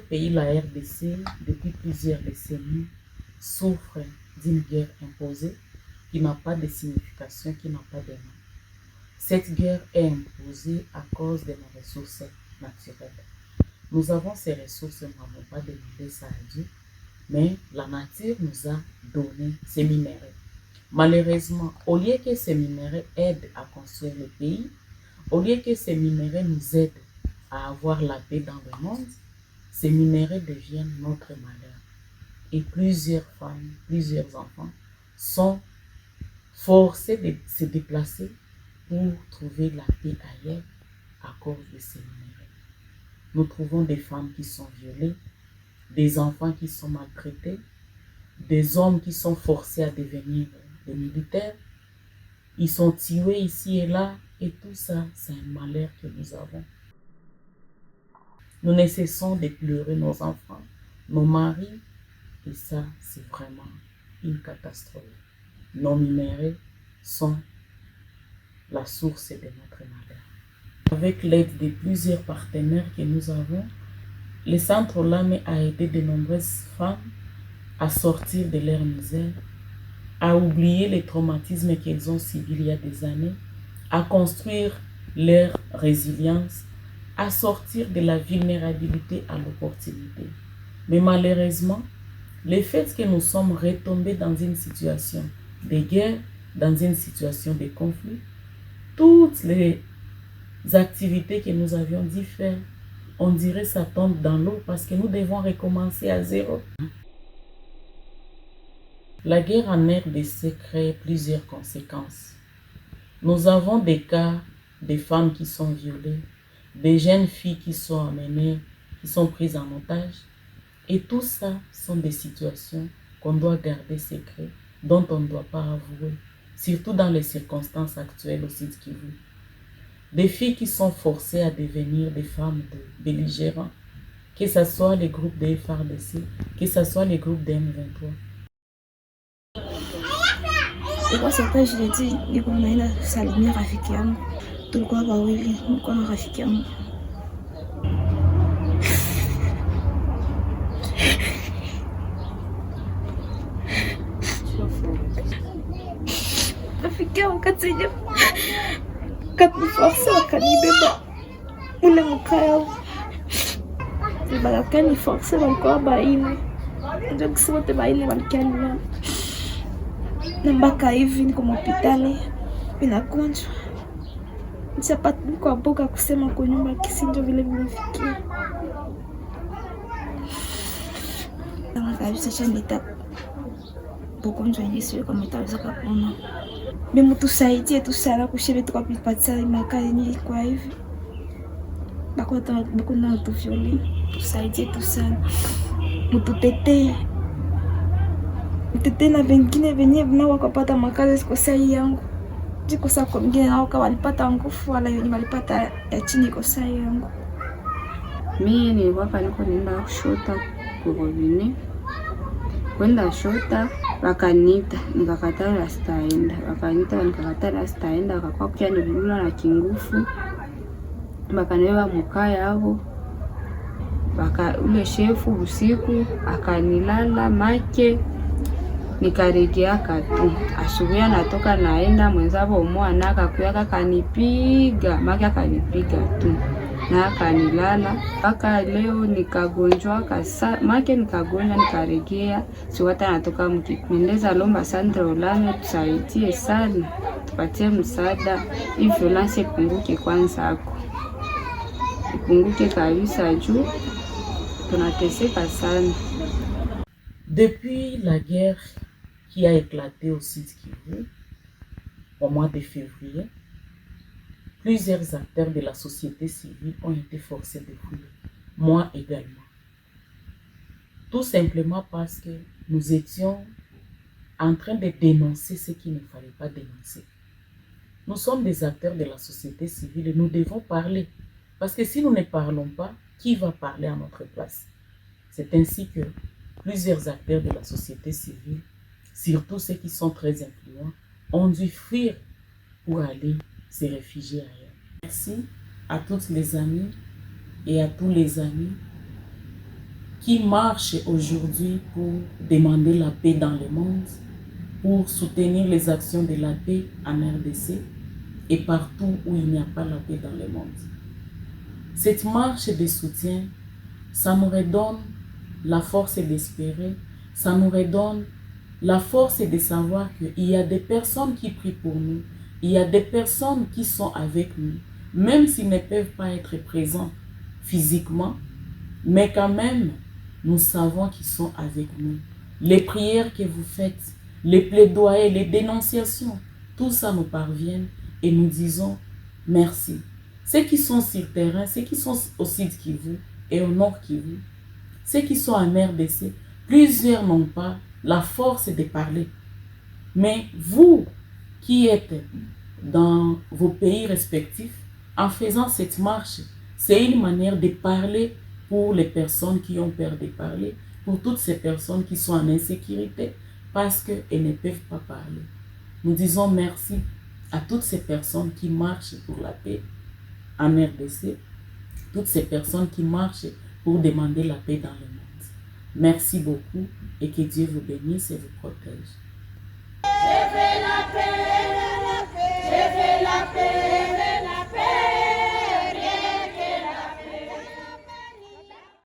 pays, la RDC, depuis plusieurs décennies, souffre d'une guerre imposée qui n'a pas de signification, qui n'a pas de nom. Cette guerre est imposée à cause de nos ressources naturelles. Nous avons ces ressources, nous n'avons pas demandé ça à Dieu, mais la nature nous a donné ces minéraux. Malheureusement, au lieu que ces minéraux aident à construire le pays, au lieu que ces minéraux nous aident à avoir la paix dans le monde, ces minéraux deviennent notre malheur. Et plusieurs femmes, plusieurs enfants sont forcés de se déplacer pour trouver la paix ailleurs à cause de ces minéraux. Nous trouvons des femmes qui sont violées, des enfants qui sont maltraités, des hommes qui sont forcés à devenir des militaires. Ils sont tués ici et là, et tout ça, c'est un malheur que nous avons. Nous ne cessons de pleurer nos enfants, nos maris, et ça, c'est vraiment une catastrophe. Nos minéraux sont la source de notre malheur. Avec l'aide de plusieurs partenaires que nous avons, le Centre Olame a aidé de nombreuses femmes à sortir de leur misère, à oublier les traumatismes qu'elles ont subis il y a des années, à construire leur résilience, à sortir de la vulnérabilité à l'opportunité. Mais malheureusement, le fait que nous sommes retombés dans une situation de guerre, dans une situation de conflit, toutes les activités que nous avions dit faire, on dirait ça tombe dans l'eau parce que nous devons recommencer à zéro. La guerre en RDC crée plusieurs conséquences. Nous avons des cas de femmes qui sont violées, des jeunes filles qui sont amenées, qui sont prises en otage. Et tout ça sont des situations qu'on doit garder secrètes, dont on ne doit pas avouer, surtout dans les circonstances actuelles au Sud Kivu. Des filles qui sont forcées à devenir des femmes belligérants, que ce soit les groupes de FARDC, que ce soit les groupes de M23. Kwa sasa jileti niko naenda salimia rafiki yangu, tulikuwa wawili, niko na rafiki yangu. Rafiki yangu katija kaniforsa akanibeba ule mkaya bakaniforsa, walikuwa baine, ndio kusema wote baine walikanilala na mpaka hivi niko hospitali ninagonjwa. Nisapata kwa boga kusema kwa nyumba kisinjo vile vimefikia. Kama kabisa chanita bogonjwa Yesu kama itaweza kupona. Mimi tusaidie tu sana kushebe tukapipatia makali ni kwa hivi. Bakuna tufioli. Tusaidie tu sana. Mututetee. Mtetee na wengine wenye nao wakapata makazi siku sai yangu. Jiko saa kwa mgine nao kwa walipata nguvu wala wenye walipata ya chini kwa sai yangu. Mimi nilikuwa niko nenda kushota kurobine. Kwenda shota wakaniita, nikakataa sitaenda. Wakaniita nikakataa sitaenda, wakakuwa kuja nilula na kingufu. Bakaniweka mkaya hapo. Ule shefu usiku akanilala make. Nikaregea katu. Asubuhi natoka naenda mwenzabo mwana akakuya kanipiga, make akanipiga tu. Na akanilala mpaka leo nikagonjwa kasa, make nikagonjwa nikaregea, siwata natoka mkipendeza. Lomba Centre Olame tusaidie sana, tupatie msaada, hii violence ipunguke kwanza hako. Ipunguke kabisa juu tunateseka sana. Depuis la guerre qui a éclaté au Sud Kivu au mois de février, plusieurs acteurs de la société civile ont été forcés de fuir, moi également. Tout simplement parce que nous étions en train de dénoncer ce qu'il ne fallait pas dénoncer. Nous sommes des acteurs de la société civile et nous devons parler. Parce que si nous ne parlons pas, qui va parler à notre place? C'est ainsi que plusieurs acteurs de la société civile, surtout ceux qui sont très influents, ont dû fuir pour aller se réfugier ailleurs. Merci à toutes les amies et à tous les amis qui marchent aujourd'hui pour demander la paix dans le monde, pour soutenir les actions de la paix en RDC et partout où il n'y a pas la paix dans le monde. Cette marche de soutien, ça nous redonne la force d'espérer, ça nous redonne la force de savoir qu'il y a des personnes qui prient pour nous, il y a des personnes qui sont avec nous, même s'ils ne peuvent pas être présents physiquement, mais quand même, nous savons qu'ils sont avec nous. Les prières que vous faites, les plaidoyers, les dénonciations, tout ça nous parvient et nous disons merci. Ceux qui sont sur le terrain, ceux qui sont au Sud Kivu et au Nord Kivu, ceux qui sont en RDC, plusieurs n'ont pas la force de parler. Mais vous qui êtes dans vos pays respectifs, en faisant cette marche, c'est une manière de parler pour les personnes qui ont peur de parler, pour toutes ces personnes qui sont en insécurité parce qu'elles ne peuvent pas parler. Nous disons merci à toutes ces personnes qui marchent pour la paix en RDC, toutes ces personnes qui marchent pour demander la paix dans le monde. Merci beaucoup et que Dieu vous bénisse et vous protège. Je veux la paix.